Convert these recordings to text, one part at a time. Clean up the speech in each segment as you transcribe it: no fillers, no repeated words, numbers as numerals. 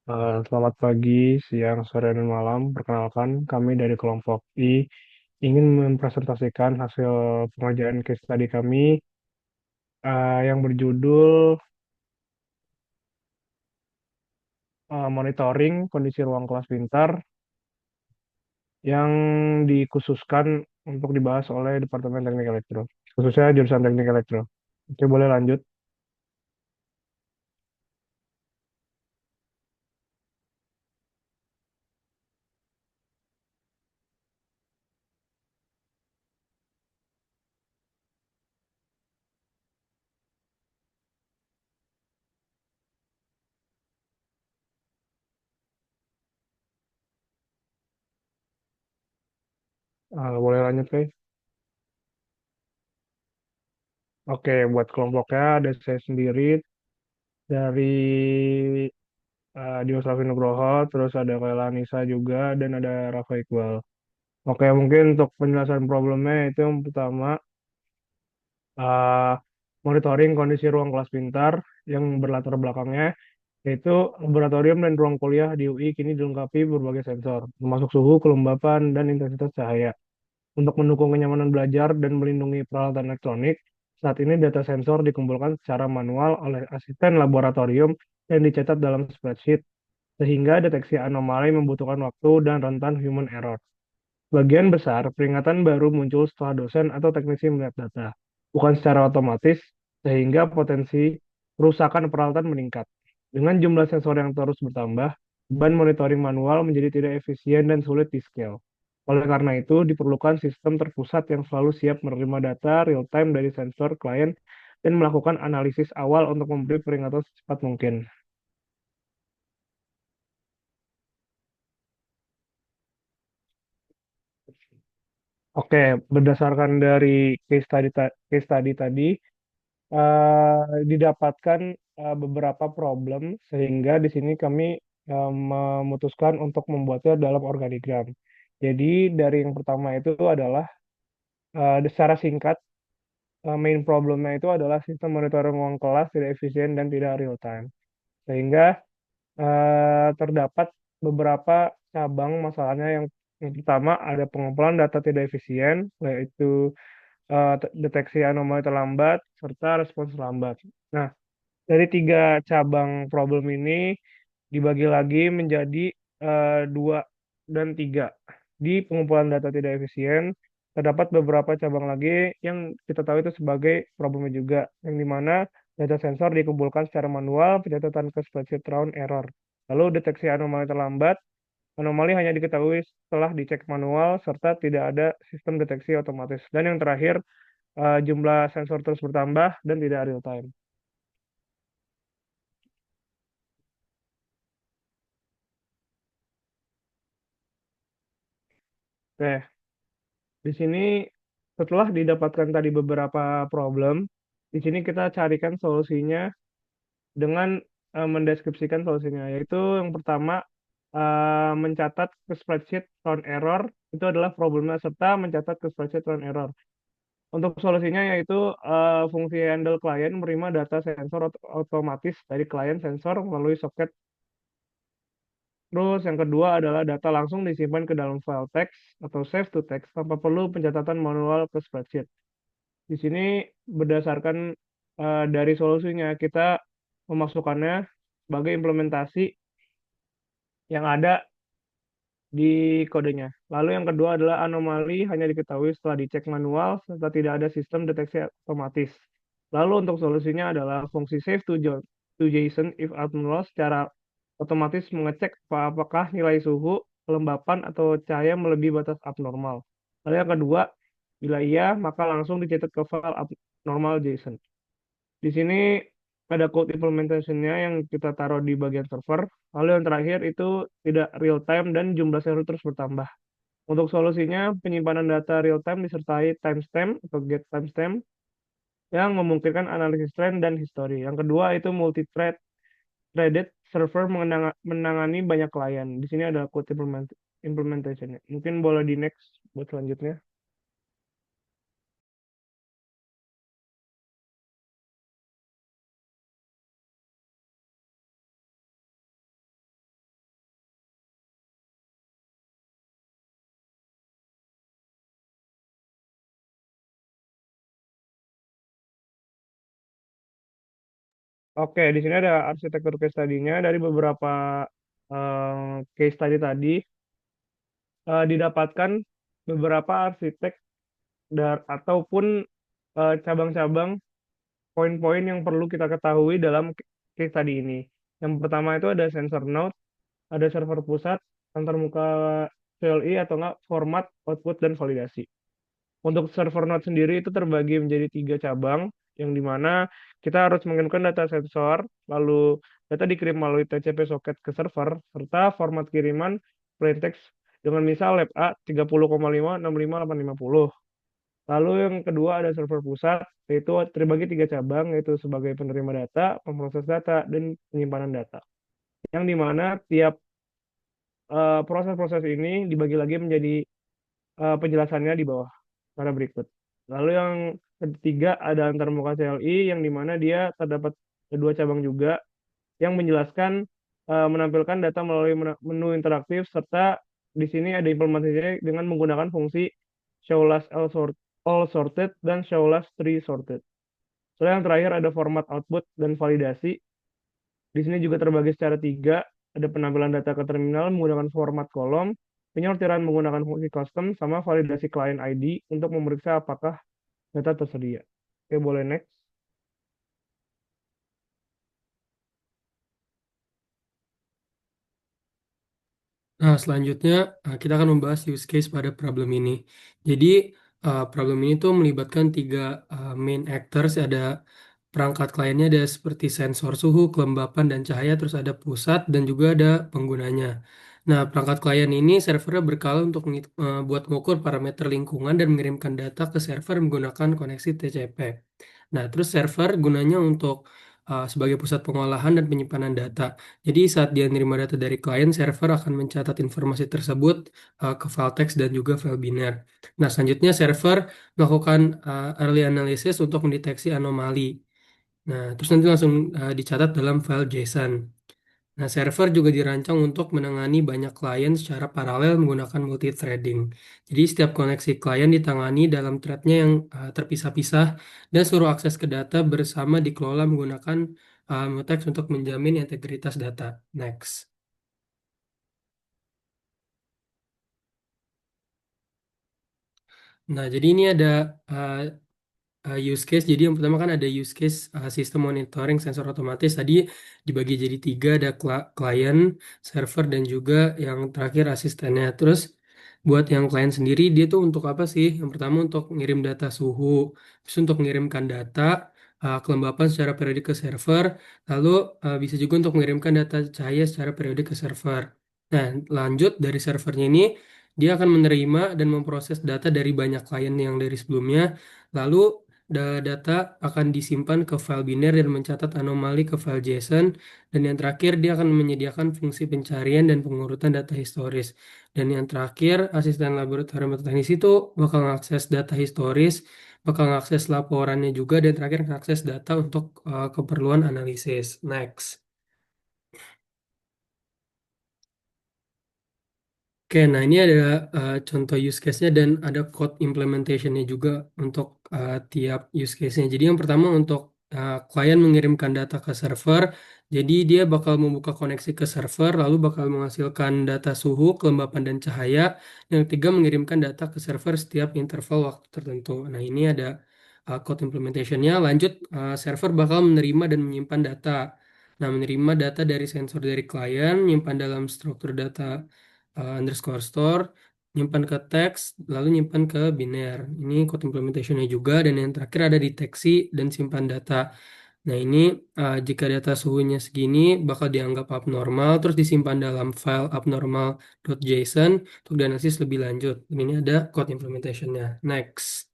Selamat pagi, siang, sore, dan malam. Perkenalkan, kami dari kelompok I ingin mempresentasikan hasil pengerjaan case study kami yang berjudul Monitoring Kondisi Ruang Kelas Pintar yang dikhususkan untuk dibahas oleh Departemen Teknik Elektro, khususnya jurusan Teknik Elektro. Oke, boleh lanjut. Boleh lanjut, guys. Oke, buat kelompoknya ada saya sendiri dari Dimas Raffi Nugroho, terus ada Kaila Nisa juga, dan ada Rafa Iqbal. Oke, mungkin untuk penjelasan problemnya itu yang pertama, eh, monitoring kondisi ruang kelas pintar yang berlatar belakangnya, yaitu laboratorium dan ruang kuliah di UI kini dilengkapi berbagai sensor, termasuk suhu, kelembapan, dan intensitas cahaya. Untuk mendukung kenyamanan belajar dan melindungi peralatan elektronik, saat ini data sensor dikumpulkan secara manual oleh asisten laboratorium dan dicatat dalam spreadsheet sehingga deteksi anomali membutuhkan waktu dan rentan human error. Sebagian besar peringatan baru muncul setelah dosen atau teknisi melihat data, bukan secara otomatis, sehingga potensi kerusakan peralatan meningkat. Dengan jumlah sensor yang terus bertambah, beban monitoring manual menjadi tidak efisien dan sulit di-scale. Oleh karena itu, diperlukan sistem terpusat yang selalu siap menerima data real-time dari sensor klien dan melakukan analisis awal untuk memberi peringatan secepat mungkin. Oke, berdasarkan dari case study tadi, didapatkan beberapa problem sehingga di sini kami memutuskan untuk membuatnya dalam organigram. Jadi dari yang pertama itu adalah secara singkat, main problemnya itu adalah sistem monitoring uang kelas tidak efisien dan tidak real time. Sehingga terdapat beberapa cabang masalahnya yang pertama ada pengumpulan data tidak efisien, yaitu deteksi anomali terlambat, serta respons lambat. Nah, dari tiga cabang problem ini dibagi lagi menjadi dua dan tiga. Di pengumpulan data tidak efisien, terdapat beberapa cabang lagi yang kita tahu itu sebagai problemnya juga, yang dimana data sensor dikumpulkan secara manual, pencatatan ke spreadsheet round error. Lalu deteksi anomali terlambat, anomali hanya diketahui setelah dicek manual, serta tidak ada sistem deteksi otomatis. Dan yang terakhir, jumlah sensor terus bertambah dan tidak real time. Oke, di sini setelah didapatkan tadi beberapa problem, di sini kita carikan solusinya dengan mendeskripsikan solusinya, yaitu yang pertama mencatat ke spreadsheet round error itu adalah problemnya serta mencatat ke spreadsheet round error. Untuk solusinya yaitu fungsi handle client menerima data sensor otomatis dari klien sensor melalui soket. Terus yang kedua adalah data langsung disimpan ke dalam file text atau save to text tanpa perlu pencatatan manual ke spreadsheet. Di sini berdasarkan dari solusinya kita memasukkannya sebagai implementasi yang ada di kodenya. Lalu yang kedua adalah anomali hanya diketahui setelah dicek manual serta tidak ada sistem deteksi otomatis. Lalu untuk solusinya adalah fungsi save to JSON if abnormal secara otomatis mengecek apakah nilai suhu, kelembapan, atau cahaya melebihi batas abnormal. Lalu yang kedua, bila iya, maka langsung dicetak ke file abnormal JSON. Di sini ada code implementation-nya yang kita taruh di bagian server. Lalu yang terakhir itu tidak real time dan jumlah server terus bertambah. Untuk solusinya, penyimpanan data real time disertai timestamp atau get timestamp yang memungkinkan analisis trend dan history. Yang kedua itu multi-threaded server menangani banyak klien. Di sini ada code implementation-nya. Mungkin boleh di next buat selanjutnya. Oke, di sini ada arsitektur case study-nya dari beberapa case study tadi didapatkan beberapa arsitek ataupun cabang-cabang poin-poin yang perlu kita ketahui dalam case study ini. Yang pertama itu ada sensor node, ada server pusat, antarmuka CLI atau enggak format, output, dan validasi. Untuk server node sendiri itu terbagi menjadi tiga cabang, yang dimana kita harus mengirimkan data sensor, lalu data dikirim melalui TCP socket ke server, serta format kiriman plain text dengan misal lab A 30,565,850. Lalu yang kedua ada server pusat, yaitu terbagi tiga cabang, yaitu sebagai penerima data, pemroses data, dan penyimpanan data. Yang dimana tiap proses-proses ini dibagi lagi menjadi penjelasannya di bawah pada berikut. Lalu yang ketiga ada antarmuka CLI yang dimana dia terdapat dua cabang juga yang menjelaskan menampilkan data melalui menu interaktif serta di sini ada implementasinya dengan menggunakan fungsi show last all sorted dan show last three sorted. Lalu yang terakhir ada format output dan validasi. Di sini juga terbagi secara tiga. Ada penampilan data ke terminal menggunakan format kolom, penyortiran menggunakan fungsi custom, sama validasi client ID untuk memeriksa apakah data tersedia. Oke, boleh next. Nah, selanjutnya kita akan membahas use case pada problem ini. Jadi, problem ini tuh melibatkan tiga main actors. Ada perangkat kliennya, ada seperti sensor suhu, kelembapan, dan cahaya. Terus ada pusat dan juga ada penggunanya. Nah, perangkat klien ini servernya berkala untuk buat mengukur parameter lingkungan dan mengirimkan data ke server menggunakan koneksi TCP. Nah, terus server gunanya untuk sebagai pusat pengolahan dan penyimpanan data. Jadi saat dia menerima data dari klien, server akan mencatat informasi tersebut ke file text dan juga file biner. Nah, selanjutnya server melakukan early analysis untuk mendeteksi anomali. Nah, terus nanti langsung dicatat dalam file JSON. Nah, server juga dirancang untuk menangani banyak klien secara paralel menggunakan multithreading. Jadi, setiap koneksi klien ditangani dalam threadnya yang terpisah-pisah dan seluruh akses ke data bersama dikelola menggunakan mutex untuk menjamin integritas data. Next. Nah, jadi ini ada uh, use case. Jadi yang pertama kan ada use case sistem monitoring sensor otomatis. Tadi dibagi jadi tiga, ada klien, server, dan juga yang terakhir asistennya. Terus buat yang klien sendiri dia tuh untuk apa sih? Yang pertama untuk ngirim data suhu, terus untuk mengirimkan data kelembapan secara periodik ke server, lalu bisa juga untuk mengirimkan data cahaya secara periodik ke server. Nah, lanjut dari servernya ini dia akan menerima dan memproses data dari banyak klien yang dari sebelumnya. Lalu data akan disimpan ke file biner dan mencatat anomali ke file JSON. Dan yang terakhir, dia akan menyediakan fungsi pencarian dan pengurutan data historis. Dan yang terakhir, asisten laboratorium atau teknisi itu bakal mengakses data historis, bakal mengakses laporannya juga, dan terakhir mengakses data untuk keperluan analisis. Next. Oke, nah ini ada contoh use case-nya dan ada code implementation-nya juga untuk tiap use case-nya. Jadi yang pertama untuk klien mengirimkan data ke server, jadi dia bakal membuka koneksi ke server, lalu bakal menghasilkan data suhu, kelembapan, dan cahaya. Yang ketiga mengirimkan data ke server setiap interval waktu tertentu. Nah ini ada code implementation-nya. Lanjut, server bakal menerima dan menyimpan data. Nah, menerima data dari sensor dari klien, menyimpan dalam struktur data underscore store, nyimpan ke teks, lalu nyimpan ke biner. Ini code implementationnya juga, dan yang terakhir ada deteksi dan simpan data. Nah, ini jika data suhunya segini, bakal dianggap abnormal, terus disimpan dalam file abnormal.json untuk dianalisis lebih lanjut. Dan ini ada code implementationnya. Next.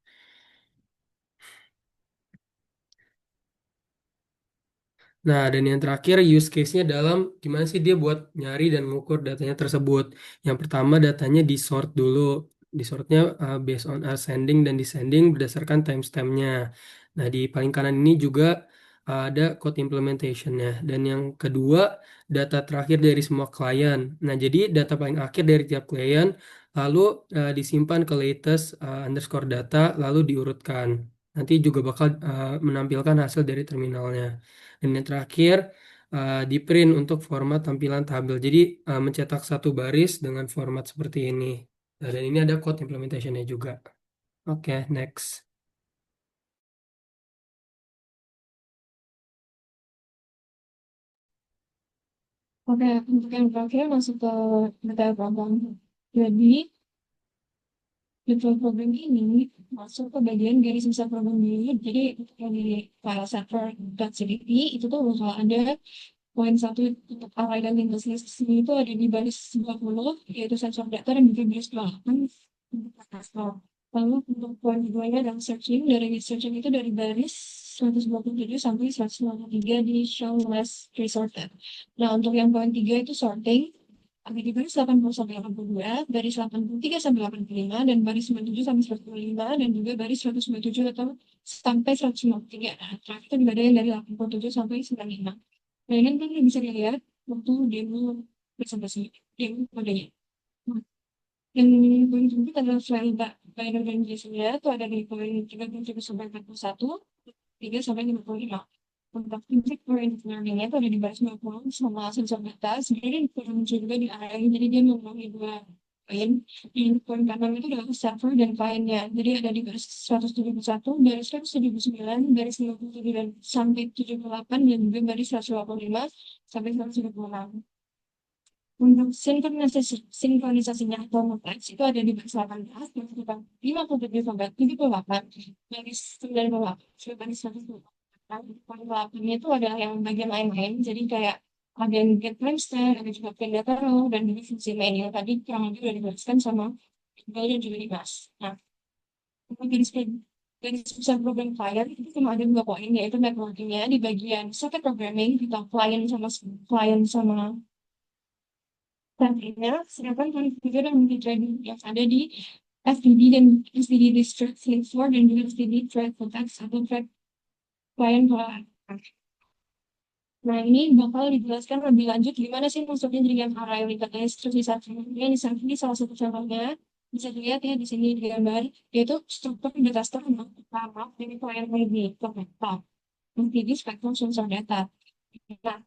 Nah, dan yang terakhir use case-nya dalam gimana sih dia buat nyari dan mengukur datanya tersebut. Yang pertama datanya di sort dulu. Di sortnya based on ascending dan descending berdasarkan timestamp-nya. Nah, di paling kanan ini juga ada code implementation-nya. Dan yang kedua, data terakhir dari semua klien. Nah, jadi data paling akhir dari tiap klien lalu disimpan ke latest underscore data lalu diurutkan. Nanti juga bakal menampilkan hasil dari terminalnya. Dan yang terakhir, di print untuk format tampilan tabel. Jadi mencetak satu baris dengan format seperti ini. Nah, dan ini ada code implementation-nya juga. Oke, next. Oke, untuk yang terakhir masuk ke detail program. Jadi, detail program ini masuk ke bagian garis besar program ini. Jadi, untuk yang di file server.cdp itu tuh bakal ada poin satu untuk array dan lintas list ini itu ada di baris 20, yaitu sensor data dan juga baris 28 untuk data. Lalu untuk poin keduanya adalah searching. Dari searching itu dari baris 127 sampai 153 di show less resorted. Nah, untuk yang poin 3 itu sorting. Ada di baris 80 sampai 82, baris 83 sampai 85, dan baris 97 sampai 125, dan juga baris 197 atau sampai 153. Nah, terakhir itu juga ada yang dari 87 sampai 95. Nah, ini kan bisa dilihat waktu demo presentasi, demo kodenya. Nah, yang poin penting adalah file binary dan JSON-nya itu ada di poin 37 sampai 41, 3 sampai 55. Untuk objek oriented learning-nya itu ada di baris 50 sama sensor data. Sebenarnya ini muncul juga di area ini, jadi dia memenuhi dua poin. Di poin kanan itu adalah server dan client-nya. Jadi ada di baris 171, baris 179, baris 57 dan sampai 78, dan juga baris 185 sampai 176. Untuk sinkronisasinya atau multiplex itu ada di baris 18, baris 57 sampai 78, baris 98, sampai baris 128. Baris 8-nya itu ada yang bagian lain-lain, jadi kayak ada yang get timestamp, ada juga get data row, dan juga fungsi main yang tadi kurang lebih udah dijelaskan sama Iqbal dan juga Dimas. Nah, untuk garis besar program client itu cuma ada dua poin, yaitu networking-nya di bagian socket programming, kita client sama nantinya, sedangkan juga dan multi-threading yang ada di FTD dan STD District Link 4 dan juga STD Thread Context atau Thread Client Client. Nah, ini bakal dijelaskan lebih lanjut gimana sih maksudnya jaringan array linked list. Terus di salah satu contohnya bisa dilihat ya di sini di gambar, yaitu struktur data store yang pertama dari client ID ke laptop. FTD Spectrum Sensor Data. Nah,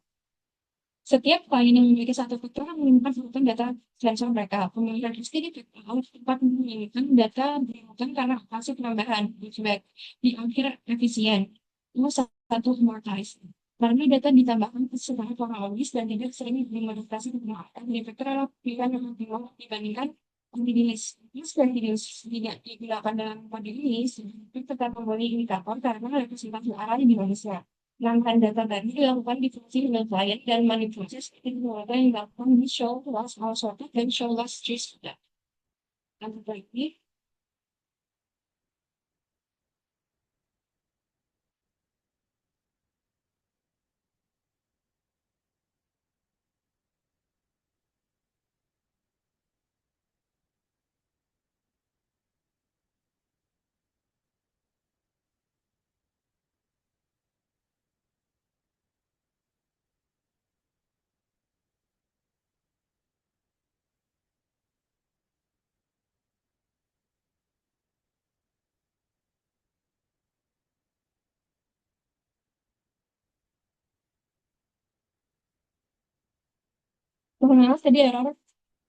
setiap klien yang memiliki satu fitur akan menyimpan data sensor mereka. Pemilihan STD tempat menyimpan data dilakukan karena hasil penambahan feedback di akhir efisien. Itu satu amortize. Karena data ditambahkan secara kronologis dan tidak sering dimodifikasi kemudian di vektor adalah pilihan yang lebih bawah dibandingkan anti-list. List dan tidak digunakan dalam kode ini, tapi tetap memberi indikator karena representasi arah di Indonesia. Penambahan data tadi dilakukan di fungsi email client dan manipulasi seperti data yang dilakukan di show last all sorted dan show last trace data. Dan lagi, pengenalan tadi error.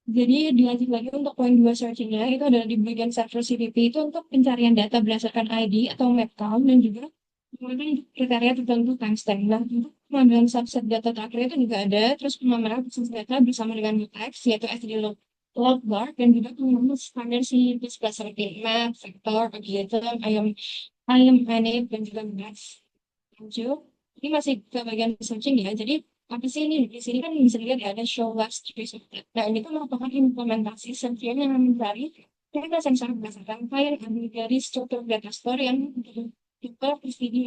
Jadi dilanjut lagi untuk poin 2 searching-nya itu adalah di bagian server CDP itu untuk pencarian data berdasarkan ID atau map count dan juga menggunakan kriteria tertentu timestamp. Nah, untuk pengambilan subset data terakhir itu juga ada, terus pengambilan subset data bersama dengan mutex, yaitu std log bar, dan juga pengambilan standar CDP berdasarkan map, vektor, algorithm, IAM, manip, dan juga max. Lanjut, ini masih ke bagian searching ya, jadi apa sih ini di sini kan bisa dilihat ya ada show last trace of data. Nah, ini tuh merupakan implementasi search yang mencari data sensor berdasarkan file dari struktur data store yang tipe STD.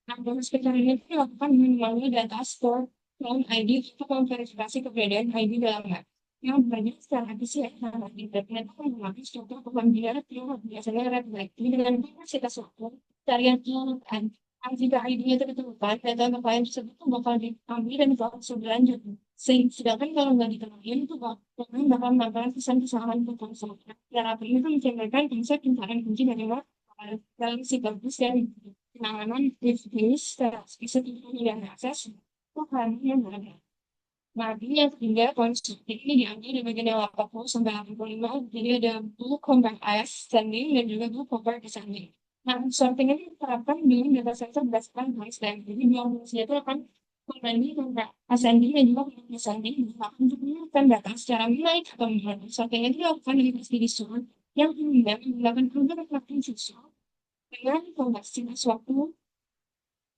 Nah, proses pencarian itu dilakukan dengan melalui data store from ID untuk memverifikasi keberadaan ID dalam map yang banyak secara efisien. Nah, di internet itu menggunakan struktur pemanggilan yang biasanya red flag. Jadi dengan kapasitas waktu carian jika ID-nya itu ditemukan, data klien tersebut tuh bakal diambil dan diproses lebih lanjut. Sedangkan kalau nggak ditemukan, itu bakal melakukan pesan kesalahan untuk konsultan. Dan apa ini tuh mencerminkan konsep pencarian kunci dari dalam si bagus dan penanganan database secara spesifik dan akses itu hanya ada. Nah, ini yang ketiga, konsumsi ini diambil di bagian yang 80 sampai 85. Jadi ada blue compare ascending dan juga blue compare descending. Nah, sorting ini diterapkan di data center berdasarkan baseline. Jadi dua fungsi itu akan membanding compare ascending dan juga compare descending untuk menemukan data secara naik atau menurun. Sorting itu dilakukan di di sort yang kemudian menggunakan algoritma susu dengan konversi suatu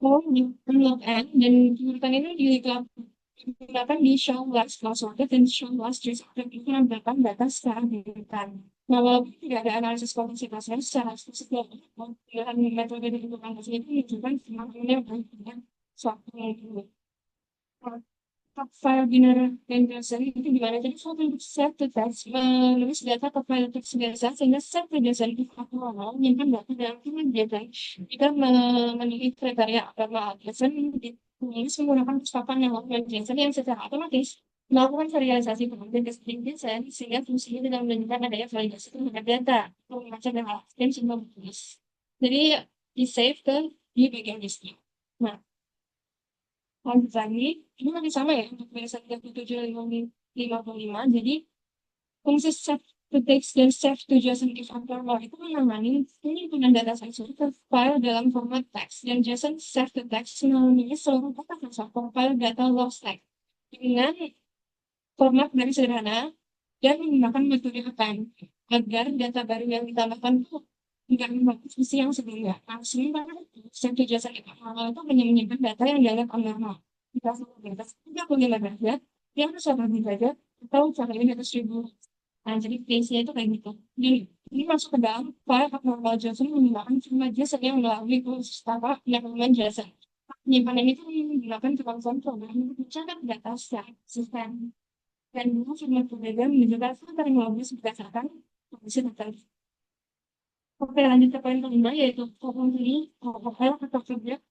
log n dan urutan ini digunakan di show last close order dan show last trace order itu menambahkan data secara detail. Nah, walaupun tidak ada analisis kompleksitasnya secara spesifik, pilihan metode ditentukan itu menunjukkan kemampuannya untuk suatu yang top file binary dan glossary itu gimana? Jadi suatu untuk set to text menulis data ke file teks biasa sehingga set to glossary itu manual menyimpan data dalam file data. Jika memiliki kriteria agama JSON ditulis menggunakan pustakaan yang lain JSON yang secara otomatis melakukan serialisasi pengambilan dan JSON sehingga fungsinya tidak menunjukkan adanya validasi terhadap data atau membaca data dan sehingga menulis. Jadi di save ke di bagian disk. Nah, lanjut lagi, ini masih sama ya untuk barisan 3755. Jadi fungsi save to text dan save to JSON if abnormal itu menangani penyimpanan data sensor ke file dalam format teks dan JSON save to text melalui seluruh data sensor file data loss tag dengan format dari sederhana dan menggunakan metode append agar data baru yang ditambahkan itu tidak membantu fungsi yang sebelumnya. Nah, sementara itu, save to JSON if abnormal itu hanya menyimpan data yang dianggap abnormal. Jika sudah di atas 35 derajat, di atas 80 derajat, atau caranya di atas 1000. Nah, jadi case-nya itu kayak gitu. Jadi, ini masuk ke dalam file abnormal JSON menggunakan format JSON yang melalui proses tanpa penyampaian JSON. Penyimpanan itu menggunakan kemampuan program untuk mencatat data secara konsisten. Dan ini format berbeda menunjukkan filter yang logis berdasarkan kondisi data. Oke, lanjut ke poin kelima, yaitu file atau object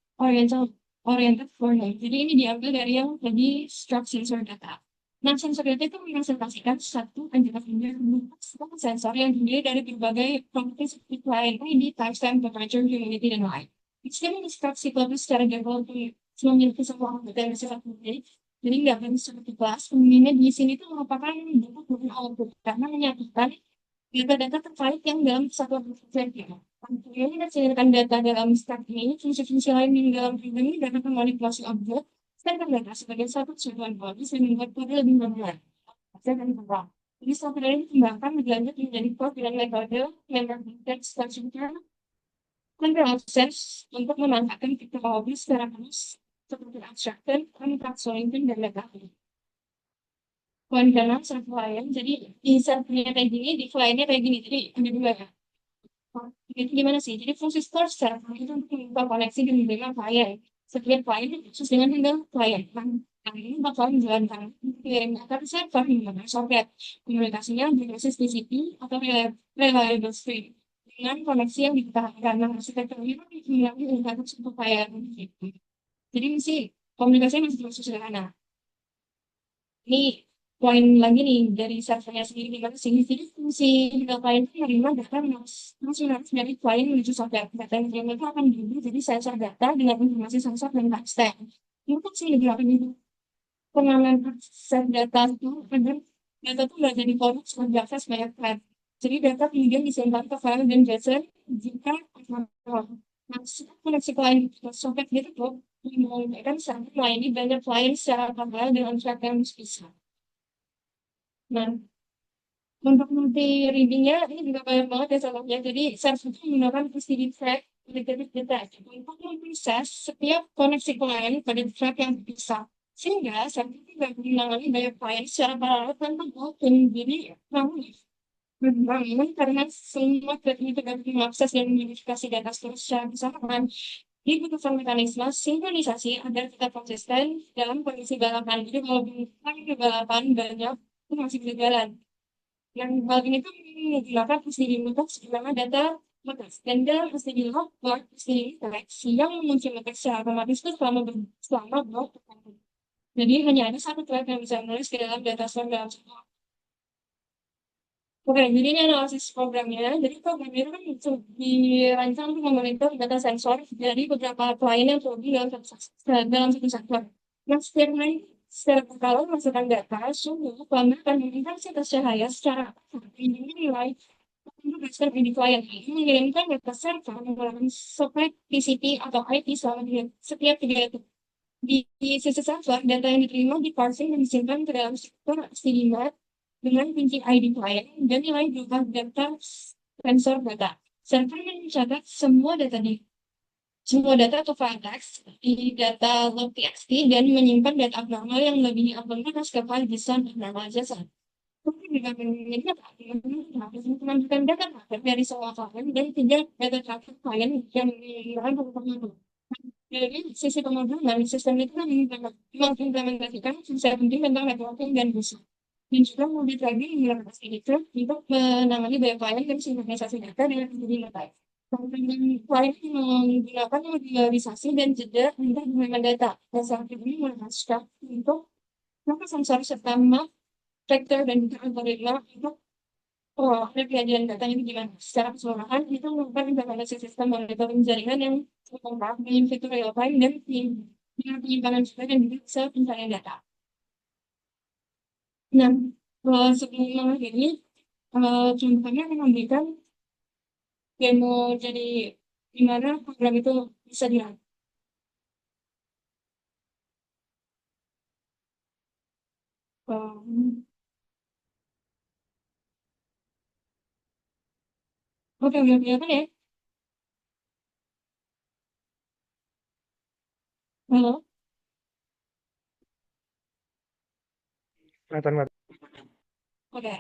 oriented learning. Jadi ini diambil dari yang tadi struct sensor data. Nah, sensor data itu merepresentasikan satu entitas sensor yang terdiri dari berbagai properti seperti client ID, timestamp, temperature, humidity, dan lain. Jika instruksi siklus secara default memiliki sebuah data yang bersifat publik, jadi nggak harus seperti kelas. Kemudian di sini itu merupakan bentuk dari output karena menyatukan data-data terkait yang dalam satuan bekerja. Kemudian kita cairkan data dalam struct ini, fungsi-fungsi lain yang dalam program ini dapat memanipulasi objek, sedangkan data sebagai satu satuan body sehingga membuat kode lebih mudah. Dan berkembang. Jadi software ini dikembangkan lebih lanjut menjadi code dengan metode member text structure control sense untuk memanfaatkan teknologi secara halus seperti abstraction, encapsulating, dan data. Poin ke-6 server client. Jadi di servernya kayak gini, di clientnya kayak gini. Jadi ada dua ya. Itu gimana sih? Jadi fungsi store server itu untuk membuka koneksi dengan klien. Setiap klien itu khusus dengan klien. Nah, ini bakal menjalankan kirim data ke server menggunakan socket. Komunikasinya berbasis TCP atau reliable stream dengan koneksi yang dipertahankan. Nah, arsitektur ini memiliki indikator untuk klien. Jadi sih komunikasinya masih terus sederhana. Ini poin lagi nih dari servernya sendiri gimana sih? Jadi fungsi klien itu menerima data menarik dari klien menuju software. Data yang diterima itu akan diubah jadi sensor data dengan informasi sensor dan timestamp. Untuk sih lebih apa itu? Pengaman set data itu agar data itu nggak jadi korup setelah diakses banyak thread. Jadi data kemudian disimpan ke file dan JSON jika nah, koneksi klien ke socket gitu tuh memungkinkan server melayani banyak klien secara paralel dengan thread yang bisa. Nah, untuk multi readingnya ini juga banyak banget ya salahnya. Jadi server itu menggunakan PCD track dedicated data untuk memproses setiap koneksi klien pada track yang bisa. Sehingga server itu tidak menangani banyak klien secara paralel tanpa blocking. Jadi namun berbangun karena semua thread itu dapat mengakses dan mengidentifikasi data secara bersamaan. Dibutuhkan mekanisme sinkronisasi agar kita konsisten dalam kondisi balapan. Jadi kalau di balapan banyak itu masih bisa jalan. Yang hal ini tuh menggunakan PCD untuk segala data teks dan dalam PCD logboard PCD teks yang mengunci teks secara otomatis itu selama blok tertentu. Jadi hanya ada satu thread yang bisa menulis ke dalam data store dalam satu. Oke, jadi ini analisis programnya. Jadi program itu kan dirancang untuk memonitor data sensor dari beberapa klien yang terhubung dalam satu sektor. Nah, setiap klien secara berkala memasukkan data, suhu, lama, dan intensitas cahaya secara aktif. Ini nilai untuk berdasarkan ini klien ini mengirimkan data server menggunakan software TCP atau IP selama setiap 3 detik. Di sisi server, data yang diterima diparsing dan disimpan ke dalam struktur schema dengan kunci ID klien dan nilai berubah data sensor data. Server mencatat semua data atau file teks di data log.txt dan menyimpan data abnormal yang lebih abnormal ke file JSON abnormal JSON. Tapi juga memiliki menunjukkan data traffic dari semua klien dan tidak data traffic klien yang menggunakan pengumuman. Jadi, sisi pemrograman sistem itu mengimplementasikan fungsi penting tentang networking dan busuk. Dan juga multi-threading menggunakan itu untuk menangani banyak klien dan sinkronisasi data dengan menjadi lebih baik. Klien menggunakan modularisasi dan jeda untuk mengirimkan data. Dan saat ini menggunakan Sharp untuk melakukan sensor serta map, vektor, dan juga algoritma untuk penyajian datanya itu gimana. Secara keseluruhan, itu merupakan implementasi sistem monitoring jaringan yang kompak dengan fitur real time dan dengan penyimpanan juga dan juga bisa pencarian data. Nah, sebelum mengakhiri, contohnya akan memberikan demo jadi gimana program itu bisa dilakukan. Oke, udah kelihatan ya? Halo? Kelihatan nggak? Oke.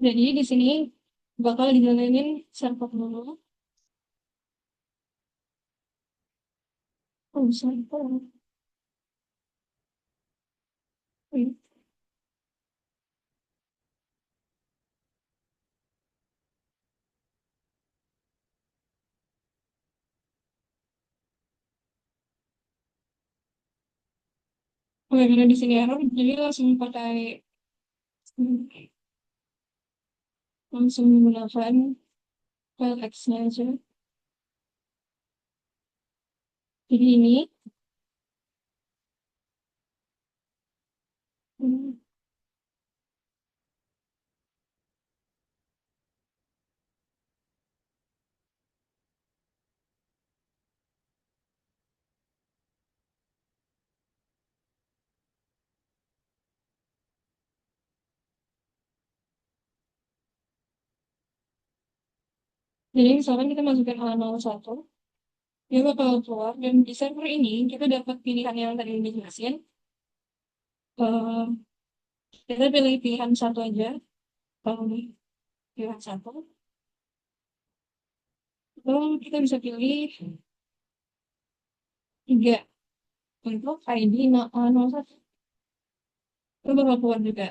Jadi di sini bakal dijalanin server dulu. Oh, server. Oke, karena di sini error, jadi langsung menggunakan file text-nya aja. Jadi ini, hmm, jadi misalkan kita masukkan H01, dia bakal keluar, dan di server ini kita dapat pilihan yang tadi dijelasin. Eh, kita pilih pilihan satu aja, kalau ini pilihan satu. Lalu kita bisa pilih 3 untuk ID 01. Itu bakal keluar juga.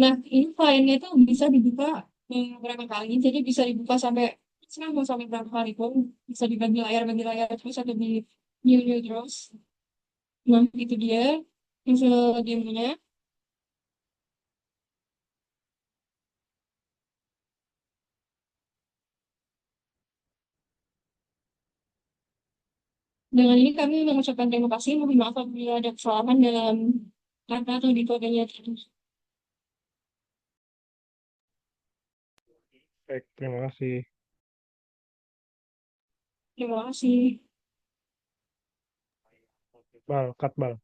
Nah, ini kliennya itu bisa dibuka berapa kali, jadi bisa dibuka sampai sekarang mau sampai berapa kali pun bisa dibagi layar terus atau di new terus. Nah, itu dia hasil demonya. Dengan ini kami mengucapkan terima kasih. Mohon maaf apabila ada kesalahan dalam kata atau di kodenya tadi. Baik, terima kasih. Terima kasih. Bal, cut bal.